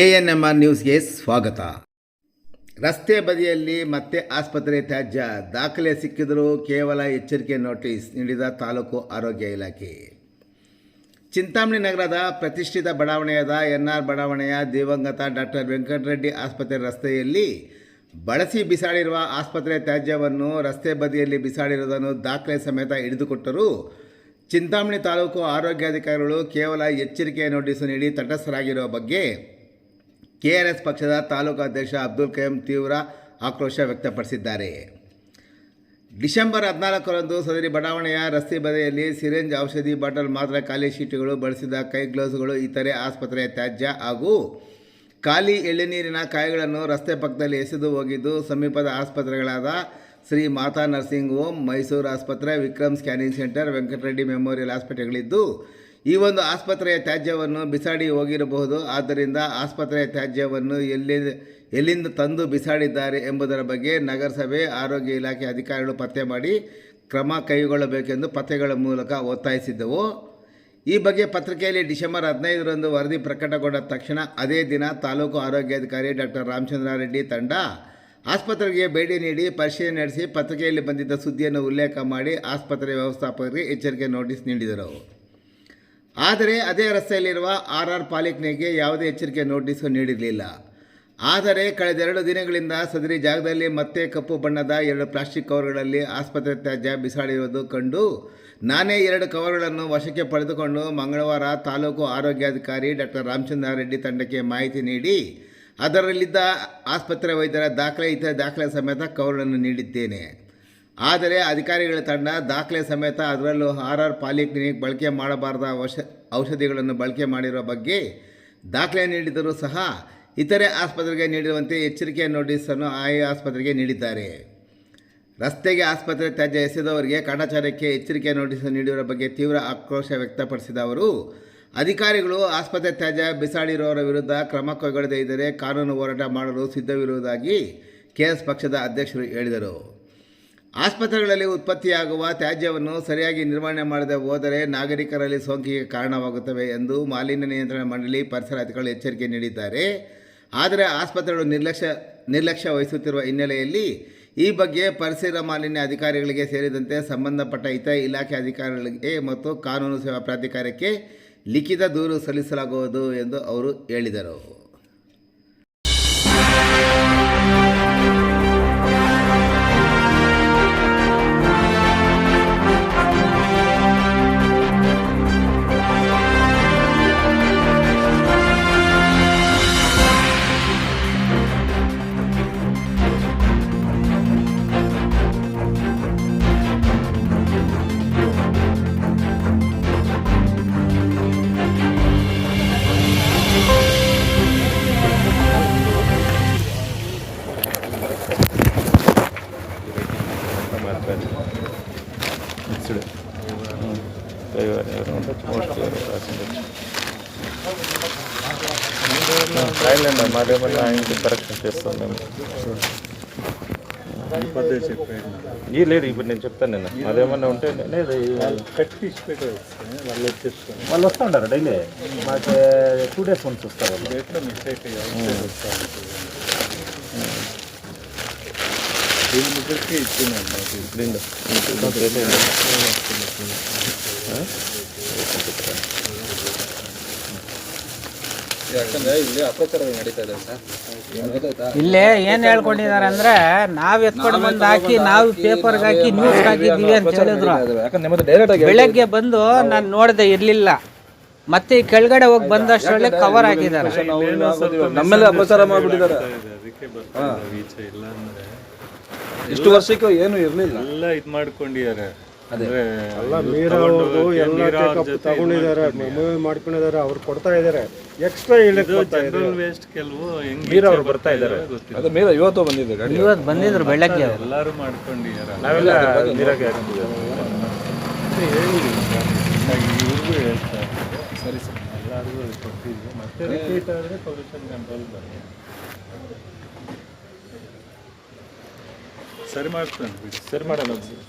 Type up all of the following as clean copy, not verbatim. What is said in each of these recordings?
ANMR ನ್ಯೂಸ್ಗೆ ಸ್ವಾಗತ. ರಸ್ತೆ ಬದಿಯಲ್ಲಿ ಮತ್ತೆ ಆಸ್ಪತ್ರೆ ತ್ಯಾಜ್ಯ, ದಾಖಲೆ ಸಿಕ್ಕಿದರೂ ಕೇವಲ ಎಚ್ಚರಿಕೆ ನೋಟಿಸ್ ನೀಡಿದ ತಾಲೂಕು ಆರೋಗ್ಯ ಇಲಾಖೆ. ಚಿಂತಾಮಣಿ ನಗರದ ಪ್ರತಿಷ್ಠಿತ ಬಡಾವಣೆಯಾದ NR ಬಡಾವಣೆಯ ದಿವಂಗತ ಡಾಕ್ಟರ್ ವೆಂಕಟರೆಡ್ಡಿ ಆಸ್ಪತ್ರೆ ರಸ್ತೆಯಲ್ಲಿ ಬಳಸಿ ಬಿಸಾಡಿರುವ ಆಸ್ಪತ್ರೆ ತ್ಯಾಜ್ಯವನ್ನು ರಸ್ತೆ ಬದಿಯಲ್ಲಿ ಬಿಸಾಡಿರುವುದನ್ನು ದಾಖಲೆ ಸಮೇತ ಹಿಡಿದುಕೊಟ್ಟರೂ ಚಿಂತಾಮಣಿ ತಾಲೂಕು ಆರೋಗ್ಯಾಧಿಕಾರಿಗಳು ಕೇವಲ ಎಚ್ಚರಿಕೆ ನೋಟಿಸು ನೀಡಿ ತಟಸ್ಥರಾಗಿರುವ ಬಗ್ಗೆ KRS ಪಕ್ಷದ ತಾಲೂಕು ಅಧ್ಯಕ್ಷ ಅಬ್ದುಲ್ ಕಯ್ಯಂ ತೀವ್ರ ಆಕ್ರೋಶ ವ್ಯಕ್ತಪಡಿಸಿದ್ದಾರೆ. ಡಿಸೆಂಬರ್ 14ರಂದು ಸದರಿ ಬಡಾವಣೆಯ ರಸ್ತೆ ಬದಿಯಲ್ಲಿ ಸಿರಿಂಜ್, ಔಷಧಿ ಬಾಟಲ್, ಮಾತ್ರೆ, ಖಾಲಿ ಶೀಟುಗಳು, ಬಳಸಿದ ಕೈ ಗ್ಲೌಸ್ಗಳು, ಇತರೆ ಆಸ್ಪತ್ರೆಯ ತ್ಯಾಜ್ಯ ಹಾಗೂ ಖಾಲಿ ಎಳ್ಳೆನೀರಿನ ಕಾಯಿಗಳನ್ನು ರಸ್ತೆ ಪಕ್ಕದಲ್ಲಿ ಎಸೆದು ಹೋಗಿದ್ದು ಸಮೀಪದ ಆಸ್ಪತ್ರೆಗಳಾದ ಶ್ರೀ ಮಾತಾ ನರ್ಸಿಂಗ್ ಹೋಮ್, ಮೈಸೂರು ಆಸ್ಪತ್ರೆ, Vikram scanning centre, Venkatareddy memorial ಆಸ್ಪತ್ರೆಗಳಿದ್ದು ಈ ಒಂದು ಆಸ್ಪತ್ರೆಯ ತ್ಯಾಜ್ಯವನ್ನು ಬಿಸಾಡಿ ಹೋಗಿರಬಹುದು. ಆದ್ದರಿಂದ ಆಸ್ಪತ್ರೆಯ ತ್ಯಾಜ್ಯವನ್ನು ಎಲ್ಲಿಂದ ತಂದು ಬಿಸಾಡಿದ್ದಾರೆ ಎಂಬುದರ ಬಗ್ಗೆ ನಗರಸಭೆ, ಆರೋಗ್ಯ ಇಲಾಖೆ ಅಧಿಕಾರಿಗಳು ಪತ್ತೆ ಮಾಡಿ ಕ್ರಮ ಕೈಗೊಳ್ಳಬೇಕೆಂದು ಪತ್ರಿಕೆಗಳ ಮೂಲಕ ಒತ್ತಾಯಿಸಿದ್ದೆವು. ಈ ಬಗ್ಗೆ ಪತ್ರಿಕೆಯಲ್ಲಿ ಡಿಸೆಂಬರ್ 15ರಂದು ವರದಿ ಪ್ರಕಟಗೊಂಡ ತಕ್ಷಣ ಅದೇ ದಿನ ತಾಲೂಕು ಆರೋಗ್ಯಾಧಿಕಾರಿ ಡಾಕ್ಟರ್ ರಾಮಚಂದ್ರ ರೆಡ್ಡಿ ತಂಡ ಆಸ್ಪತ್ರೆಗೆ ಭೇಟಿ ನೀಡಿ ಪರಿಶೀಲನೆ ನಡೆಸಿ ಪತ್ರಿಕೆಯಲ್ಲಿ ಬಂದಿದ್ದ ಸುದ್ದಿಯನ್ನು ಉಲ್ಲೇಖ ಮಾಡಿ ಆಸ್ಪತ್ರೆ ವ್ಯವಸ್ಥಾಪಕರಿಗೆ ಎಚ್ಚರಿಕೆ ನೋಟಿಸ್ ನೀಡಿದರು. ಆದರೆ ಅದೇ ರಸ್ತೆಯಲ್ಲಿರುವ RR ಪಾಲಿಕ್ಲಿನಿಕ್ಗೆ ಯಾವುದೇ ಎಚ್ಚರಿಕೆ ನೋಟಿಸು ನೀಡಿರಲಿಲ್ಲ. ಆದರೆ ಕಳೆದ 2 ದಿನಗಳಿಂದ ಸದರಿ ಜಾಗದಲ್ಲಿ ಮತ್ತೆ ಕಪ್ಪು ಬಣ್ಣದ 2 ಪ್ಲಾಸ್ಟಿಕ್ ಕವರ್ಗಳಲ್ಲಿ ಆಸ್ಪತ್ರೆ ತ್ಯಾಜ್ಯ ಬಿಸಾಡಿರುವುದು ಕಂಡು ನಾನೇ 2 ಕವರ್ಗಳನ್ನು ವಶಕ್ಕೆ ಪಡೆದುಕೊಂಡು ಮಂಗಳವಾರ ತಾಲೂಕು ಆರೋಗ್ಯಾಧಿಕಾರಿ ಡಾಕ್ಟರ್ ರಾಮಚಂದ್ರ ರೆಡ್ಡಿ ತಂಡಕ್ಕೆ ಮಾಹಿತಿ ನೀಡಿ ಅದರಲ್ಲಿದ್ದ ಆಸ್ಪತ್ರೆ ವೈದ್ಯರ ದಾಖಲೆ, ಇತರ ದಾಖಲೆ ಸಮೇತ ಕವರ್ಗಳನ್ನು ನೀಡಿದ್ದೇನೆ. ಆದರೆ ಅಧಿಕಾರಿಗಳ ತಂಡ ದಾಖಲೆ ಸಮೇತ ಅದರಲ್ಲೂ RR ಪಾಲಿಕ್ಲಿನಿಕ್ ಬಳಕೆ ಮಾಡಬಾರದ ಔಷಧಿಗಳನ್ನು ಬಳಕೆ ಮಾಡಿರುವ ಬಗ್ಗೆ ದಾಖಲೆ ನೀಡಿದರೂ ಸಹ ಇತರೆ ಆಸ್ಪತ್ರೆಗೆ ನೀಡಿರುವಂತೆ ಎಚ್ಚರಿಕೆ ನೋಟಿಸನ್ನು ಆಯಾ ಆಸ್ಪತ್ರೆಗೆ ನೀಡಿದ್ದಾರೆ. ರಸ್ತೆಗೆ ಆಸ್ಪತ್ರೆ ತ್ಯಾಜ್ಯ ಎಸೆದವರಿಗೆ ಕಾಟಾಚಾರಕ್ಕೆ ಎಚ್ಚರಿಕೆ ನೋಟಿಸ್ ನೀಡಿರುವ ಬಗ್ಗೆ ತೀವ್ರ ಆಕ್ರೋಶ ವ್ಯಕ್ತಪಡಿಸಿದ ಅವರು, ಅಧಿಕಾರಿಗಳು ಆಸ್ಪತ್ರೆ ತ್ಯಾಜ್ಯ ಬಿಸಾಡಿರುವವರ ವಿರುದ್ಧ ಕ್ರಮ ಕೈಗೊಳ್ಳದೇ ಇದ್ದರೆ ಕಾನೂನು ಹೋರಾಟ ಮಾಡಲು ಸಿದ್ಧವಿರುವುದಾಗಿ KRS ಪಕ್ಷದ ಅಧ್ಯಕ್ಷರು ಹೇಳಿದರು. ಆಸ್ಪತ್ರೆಗಳಲ್ಲಿ ಉತ್ಪತ್ತಿಯಾಗುವ ತ್ಯಾಜ್ಯವನ್ನು ಸರಿಯಾಗಿ ನಿರ್ವಹಣೆ ಮಾಡದೆ ಹೋದರೆ ನಾಗರಿಕರಲ್ಲಿ ಸೋಂಕಿಗೆ ಕಾರಣವಾಗುತ್ತವೆ ಎಂದು ಮಾಲಿನ್ಯ ನಿಯಂತ್ರಣ ಮಂಡಳಿ, ಪರಿಸರ ಅಧಿಕಾರಿಗಳು ಎಚ್ಚರಿಕೆ ನೀಡಿದ್ದಾರೆ. ಆದರೆ ಆಸ್ಪತ್ರೆಗಳು ನಿರ್ಲಕ್ಷ್ಯ ವಹಿಸುತ್ತಿರುವ ಹಿನ್ನೆಲೆಯಲ್ಲಿ ಈ ಬಗ್ಗೆ ಪರಿಸರ ಮಾಲಿನ್ಯ ಅಧಿಕಾರಿಗಳಿಗೆ ಸೇರಿದಂತೆ ಸಂಬಂಧಪಟ್ಟ ಇತರ ಇಲಾಖೆ ಅಧಿಕಾರಿಗಳಿಗೆ ಮತ್ತು ಕಾನೂನು ಸೇವಾ ಪ್ರಾಧಿಕಾರಕ್ಕೆ ಲಿಖಿತ ದೂರು ಸಲ್ಲಿಸಲಾಗುವುದು ಎಂದು ಅವರು ಹೇಳಿದರು. కరెక్షన్ చేస్తాను మేము. ఈ లేదు ఇప్పుడు నేను చెప్తాను. నేను అదేమన్నా ఉంటే వాళ్ళు వస్తూ ఉంటారు డైలీ. మాకు 2 days వన్స్ వస్తారు. ಇಲ್ಲೇ ಏನು ಹೇಳ್ಕೊಂಡಿದ್ದಾರೆ ಅಂದ್ರೆ ನಾವು ಎತ್ಕೊಂಡು ಬಂದು ಹಾಕಿ ನಾವು ಪೇಪರ್ಗೆ ಹಾಕಿ ನ್ಯೂಸ್ ಹಾಕಿದ್ದೀವಿ ಅಂತ ಹೇಳಿದ್ರು. ಬೆಳಗ್ಗೆ ಬಂದು ನಾನು ನೋಡಿದೆ, ಇರಲಿಲ್ಲ. ಮತ್ತೆ ಈ ಕೆಳಗಡೆ ಹೋಗಿ ಬಂದಷ್ಟರಲ್ಲಿ ಕವರ್ ಹಾಕಿದ್ದಾರೆ. ನಮ್ಮೆಲ್ಲ ಅಪಚಾರ ಮಾಡ್ಬಿಟ್ಟಿದ್ದಾರೆ. ಇಷ್ಟು ವರ್ಷಕ್ಕೆ ಏನು ಇರಲಿಲ್ಲ, ಎಲ್ಲ ಇದು ಮಾಡ್ಕೊಂಡಿದ್ದಾರೆ. ತಗೊಂಡಿದ್ದಾರೆ, ಮಾಡ್ಕೊಂಡಿದ್ದಾರೆ, ಅವ್ರು ಕೊಡ್ತಾ ಇದ್ದಾರೆ. ಎಕ್ಸ್ಟ್ರಾ ವೇಸ್ಟ್ ಕೆಲವು ನೀರವ್ರು ಬರ್ತಾ ಇದ್ದಾರೆ. ಅದು ಮೇಲೆ ಇವತ್ತು ಬಂದಿದ್ದಾರೆ, ಇವತ್ತು ಬಂದಿದ್ರು ಬೆಳಗ್ಗೆ. ಎಲ್ಲರೂ ಮಾಡ್ಕೊಂಡಿದ್ದಾರೆ. ನಾವೆಲ್ಲ ನೀರಾಗೆ ಹಾಕ್ತಿದ್ದೀವಿ. ಇವ್ರಿಗೂ ಹೇಳ್ತಾರೆ, ಸರಿ ಸರ್, ಎಲ್ಲರಿಗೂ ಕೊಟ್ಟಿದ್ವಿ. ಮತ್ತೆ ರಿಪೀಟ್ ಆದರೆ ಪೊಲ್ಯೂಷನ್ ಕಂಟ್ರೋಲ್ ಬರುತ್ತೆ. ಸರಿ ಮಾಡ್ತಾನೆ, ಸರಿ ಮಾಡೋಣ.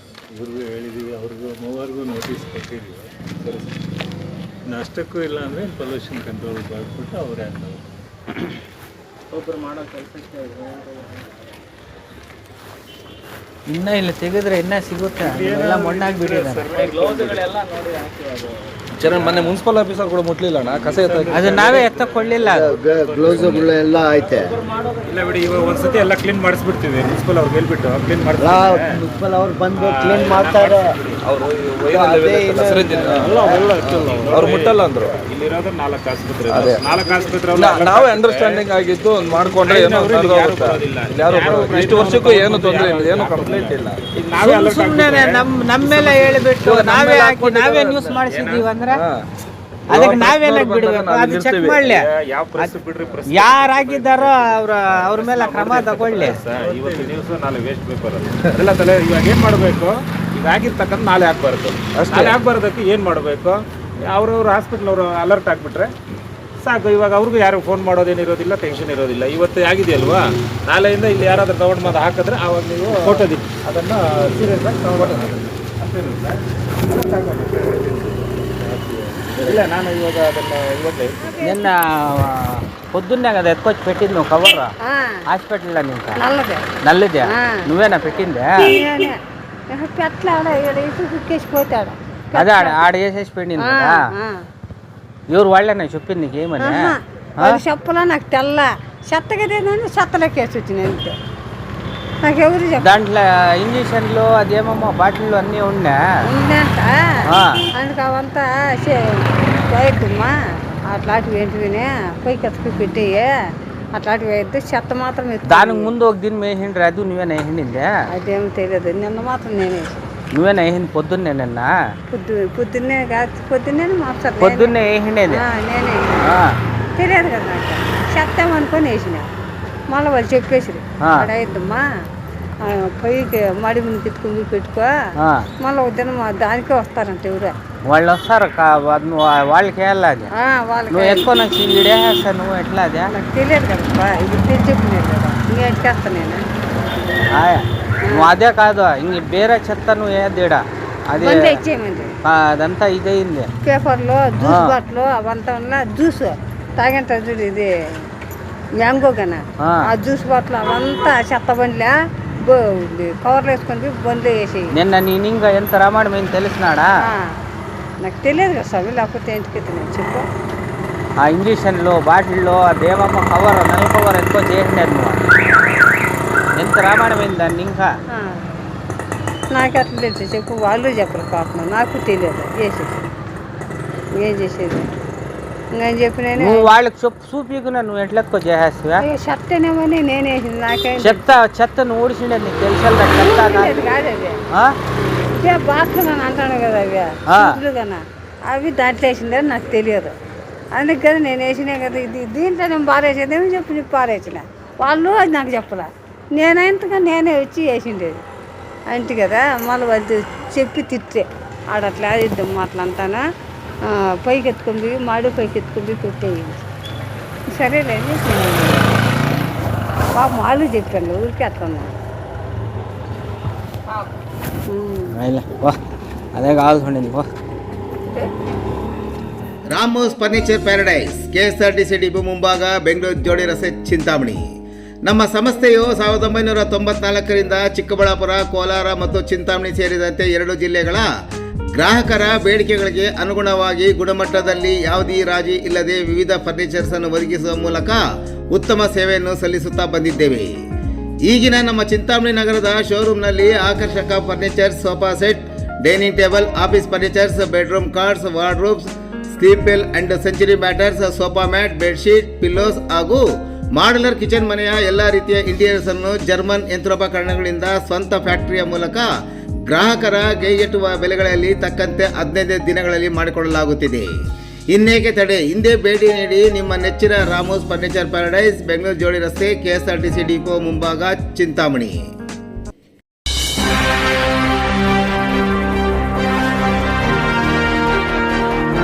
ಇವ್ರಿಗೂ ಹೇಳಿದ್ದೀವಿ, ಅವ್ರಿಗೂ 3 ನೋಟಿಸ್ ಕೊಟ್ಟಿದ್ದೀವಿ. ಸರಿ, ಅಷ್ಟಕ್ಕೂ ಇಲ್ಲ ಅಂದರೆ ಪೊಲ್ಯೂಷನ್ ಕಂಟ್ರೋಲ್ ಮಾಡಿಬಿಟ್ಟು ಅವರೇ ಒಬ್ಬರು ಮಾಡೋ ಕೆಲಸಕ್ಕೆ ಇನ್ನ ಇಲ್ಲಿ ತೆಗೆದ್ರೆ ಇನ್ನ ಸಿಗುತ್ತೆ, ಎಲ್ಲ ಮಣ್ಣಾಗ್ಬಿಟ್ಟಿದ್ದಾರೆ. ಗ್ಲೌಸ್ಗಳೆಲ್ಲ ನೋಡಿ ಹಾಕಿ ಅದು ಚೆನ್ನಾಗಿ ಮೊನ್ನೆ ಮುನ್ಸಿಪಲ್ ಆಫೀಸರ್ ಕೂಡ ಮುಟ್ಲಿಲ್ಲ ಅಣ್ಣ, ಕಸ ಎತ್ತ ಅದು ನಾವೇ ಎತ್ತಕೊಳ್ಳಿಲ್ಲ. ಗ್ಲೌಸ್ಗಳು ಎಲ್ಲ ಐತೆ. ಇಲ್ಲ ಬಿಡಿ, ಇವಾಗ ಒಂದ್ಸತಿ ಎಲ್ಲ ಕ್ಲೀನ್ ಮಾಡಿಸ್ಬಿಡ್ತೀವಿ. ಮುನ್ಸಿಪಲ್ ಅವ್ರಿಗೆ ಹೇಳ್ಬಿಟ್ಟು ಕ್ಲೀನ್ ಮಾಡ್ತಾರೆ. ಮುನ್ಸಿಪಲ್ ಅವ್ರು ಬಂದು ಕ್ಲೀನ್ ಮಾಡ್ತಾರೆ. ಅವರು ಅವ್ರು ಮುಟ್ಟಲ್ಲ ಅಂದ್ರು. ಇಲ್ಲಿರೋದು 4 ಆಸ್ಪತ್ರೆ, 4 ಆಸ್ಪತ್ರೆ. ನಾವೇ ಅಂಡರ್ಸ್ಟ್ಯಾಂಡಿಂಗ್ ಆಗಿದ್ದು ಒಂದು ಮಾಡ್ಕೊಂಡ್ರೆ ಏನೋ ಯಾರು ಇಷ್ಟು ವರ್ಷಕ್ಕೂ ಏನು ತೊಂದರೆ ಇಲ್ಲ, ಏನು ಕಂಪ್ಲೇಂಟ್ ಇಲ್ಲ. ಸುಮ್ಮನೆ ನಮ್ಮ ಮೇಲೆ ಹೇಳ್ಬಿಟ್ಟು ನಾವೇ ಹಾಕಿ ನಾವೇ ನ್ಯೂಸ್ ಮಾಡಿಸಿದೀವಿ ಅಂದ್ರೆ ಅದಕ್ಕೆ ನಾವೇನಾಗಿ ಬಿಡ್ಬೇಕು? ಅದು ಚೆಕ್ ಮಾಡ್ಲಿ, ಯಾವ ಪ್ರೆಸ್ ಬಿಡ್ರಿ, ಪ್ರೆಸ್ ಯಾರಾಗಿದ್ದಾರೋ ಅವ್ರ ಮೇಲೆ ಕ್ರಮ ತಗೊಳ್ಳಿ. ಇವತ್ತು ನ್ಯೂಸ್ ನಾಳೆ ವೇಸ್ಟ್ ಪೇಪರ್ ಅದೆಲ್ಲ ತಲೆ. ಇವಾಗ ಏನು ಮಾಡಬೇಕು, ಈಗ ಆಗಿರ್ತಕ್ಕಂಥ ನಾಳೆ ಆಗ್ಬಾರ್ದು. ನಾಳೆ ಆಗ್ಬಾರ್ದಕ್ಕೆ ಏನು ಮಾಡಬೇಕು, ಅವ್ರವ್ರ ಹಾಸ್ಪಿಟ್ಲ್ ಅವರು ಅಲರ್ಟ್ ಆಗಿಬಿಟ್ರೆ ಸಾಕು. ಇವಾಗ ಅವ್ರಿಗೂ ಯಾರು ಫೋನ್ ಮಾಡೋದೇನಿರೋದಿಲ್ಲ, ಟೆನ್ಷನ್ ಇರೋದಿಲ್ಲ. ಇವತ್ತು ಆಗಿದೆಯಲ್ವಾ, ನಾಳೆಯಿಂದ ಇಲ್ಲಿ ಯಾರಾದ್ರೂ ತಗೊಂಡು ಬಂದು ಹಾಕಿದ್ರೆ ಆವಾಗ ನೀವು ಫೋಟೋದಿ ಅದನ್ನು ಸೀರಿಯಸ್ ಆಗಿ ತಗೊಂಡು ಇಲ್ಲ. ನಾನು ಇವಾಗ ಅದನ್ನು ಇವತ್ತೇ ನಿನ್ನ పొద్దున్నే కదా ఎత్తుకొచ్చి పెట్టింది నువ్వు కవర్ హాస్పిటల్లో నీకు నల్లదే నువ్వేనా పెట్టిందే? అదే ఆడ వేసేసి పెట్టింది కదా. ఎవరు వాళ్ళేనా చెప్పింది నీకేమని? చెప్పలా, నాకు తెల్ల చెత్తగదేదని చెత్తలోకి వేసి వచ్చినాయి అంతే. నాకు ఎవరు దాంట్లో ఇంజక్షన్లు అదేమమ్మా బాటిల్లో అన్నీ ఉందంట. అందుకు అవంతా వేయద్దమ్మా, అట్లాంటివి ఏంటివినే పైకి ఎత్తుకు పెట్టి అట్లాంటివి వేయద్దు, చెత్త మాత్రం దానికి ముందు ఒక దినం వేసిండ్రు, అది నువ్వేనా వేసిండిందే? అదేమో తెలియదు, నిన్న మాత్రం నేనే నువ్వేనా వేసింది? పొద్దున్నే నిన్న పొద్దున్నే కాదు, పొద్దున్నే మాట్లాడు పొద్దున్నే వేసిండేది నేనే తెలియదు కదా నాకు. చెత్త అనుకొని వేసిన, మళ్ళీ వాళ్ళు చెప్పేసిరు అక్కడ అయిద్దమ్మా పైకి మడి ముందు ఎత్తుకుని పెట్టుకో, మళ్ళీ ఒక దినం దానికే వస్తారంట ఎవరు వాళ్ళు వస్తారు. వాళ్ళకి వేయాలి అది, నువ్వు ఎక్కువ నాకు ఇడేస్తా, నువ్వు ఎట్లా అదే నాకు తెలియదు కదా. ఇప్పుడు తెలిసి చెప్పినారు కదా, ఇంకేస్తాను నేను. నువ్వు అదే కాదు, ఇంక వేరే చెత్త నువ్వు వేయద్దేడా, అది అదంతా ఇదయింది. పేపర్లో జ్యూస్ బాటిల్ అవంతా జ్యూస్ తాగంట చూడు, ఇది మ్యాంగో కన్నా ఆ జ్యూస్ బాటిల్ అవంతా చెత్త బండిలే కవర్లు వేసుకొని బండ్లు వేసి నిన్న నేను ఇంకా ఎంత రామాయణమైంది తెలిసినాడా? నాకు తెలియదు కదా స్వామి, లేకపోతే ఇంటికి నేను చెప్పు. ఆ ఇంజక్షన్లో బాటిల్లో అదేమమ్మ కవర్ నల్ల కవర్ ఎక్కువ చేసినారు నువ్వు, ఎంత రామాయణమైంది దాన్ని. ఇంకా నాకు అట్లా తెలుసు చెప్పు, వాళ్ళు చెప్పరు పాపం, నాకు తెలియదు చేసేది ఏం చేసేది. ఇంకా చెప్పిన నువ్వు వాళ్ళకి చూపికున్నా, నువ్వు ఎట్లెత్తుకో చేసేస్తావా? షర్ట్ అనేమని నేనే నాకేం చెత్త నువ్వు ఊడిసిండే నీకు తెలిసేది చెత్త కాదు. అవి బాత్రూమ్ అని అంటాను కదా, అవి కన్నా అవి దాంట్లో వేసిందని నాకు తెలియదు. అందుకు కదా నేను వేసినా కదా, ఇది దీంట్లో నేను పారేసేదేమో చెప్పి నీకు పారేసిన, వాళ్ళు అది నాకు చెప్పలే. నేనైంతగా నేనే వచ్చి వేసిండేది అంతే కదా. మళ్ళీ వాళ్ళు చెప్పి తిట్టే ఆడట్లా ఇద్దాం అట్లంతానా పైకి ఎత్తుకొని పోయి మాడు పైకి ఎత్తుకొని పోయి పెట్టేయండి. సరేలేండి పాప వాళ్ళు చెప్పాను, ఊరికి అట్లా అదే కావాల్సింది. ರಾಮೋಸ್ ಫರ್ನಿಚರ್ ಪ್ಯಾರಡೈಸ್, KSRTC ಡಿಪೋ ಮುಂಭಾಗ, ಬೆಂಗಳೂರು ಜೋಡಿ ರಸ್ತೆ, ಚಿಂತಾಮಣಿ. ನಮ್ಮ ಸಂಸ್ಥೆಯು 1994ರಿಂದ ಚಿಕ್ಕಬಳ್ಳಾಪುರ, ಕೋಲಾರ ಮತ್ತು ಚಿಂತಾಮಣಿ ಸೇರಿದಂತೆ 2 ಜಿಲ್ಲೆಗಳ ಗ್ರಾಹಕರ ಬೇಡಿಕೆಗಳಿಗೆ ಅನುಗುಣವಾಗಿ ಗುಣಮಟ್ಟದಲ್ಲಿ ಯಾವುದೇ ರಾಜಿ ಇಲ್ಲದೆ ವಿವಿಧ ಫರ್ನಿಚರ್ಸ್ ಅನ್ನು ಒದಗಿಸುವ ಮೂಲಕ ಉತ್ತಮ ಸೇವೆಯನ್ನು ಸಲ್ಲಿಸುತ್ತಾ ಬಂದಿದ್ದೇವೆ. ಈಗಿನ ನಮ್ಮ ಚಿಂತಾಮಣಿ ನಗರದ ಶೋರೂಮ್ನಲ್ಲಿ ಆಕರ್ಷಕ furnitures, sofa set, dining table, office furnitures, bedroom cots, wardrobes, Sleepwell and Centuary mattresses, sofa mat, bedsheet, pillows ಹಾಗೂ ಮಾಡ್ಯುಲರ್ ಕಿಚನ್ ಮನೆಯ ಎಲ್ಲ ರೀತಿಯ ಇಂಟೀರಿಯರ್ಸ್ ಅನ್ನು ಜರ್ಮನ್ ಯಂತ್ರೋಪಕರಣಗಳಿಂದ ಸ್ವಂತ ಫ್ಯಾಕ್ಟರಿಯ ಮೂಲಕ ಗ್ರಾಹಕರ ಕೈಗೆಟುವ ಬೆಲೆಗಳಲ್ಲಿ ತಕ್ಕಂತೆ 15 ದಿನಗಳಲ್ಲಿ ಮಾಡಿಕೊಡಲಾಗುತ್ತಿದೆ. ಇನ್ನೇಕೆ ತಡೆ, ಹಿಂದೆ ಭೇಟಿ ನೀಡಿ ನಿಮ್ಮ ನೆಚ್ಚಿನ ರಾಮೋಸ್ ಫರ್ನಿಚರ್ ಪ್ಯಾರಡೈಸ್, ಬೆಂಗಳೂರು ಜೋಡಿ ರಸ್ತೆ, KSRTC ಡಿಪೋ ಮುಂಭಾಗ, ಚಿಂತಾಮಣಿ.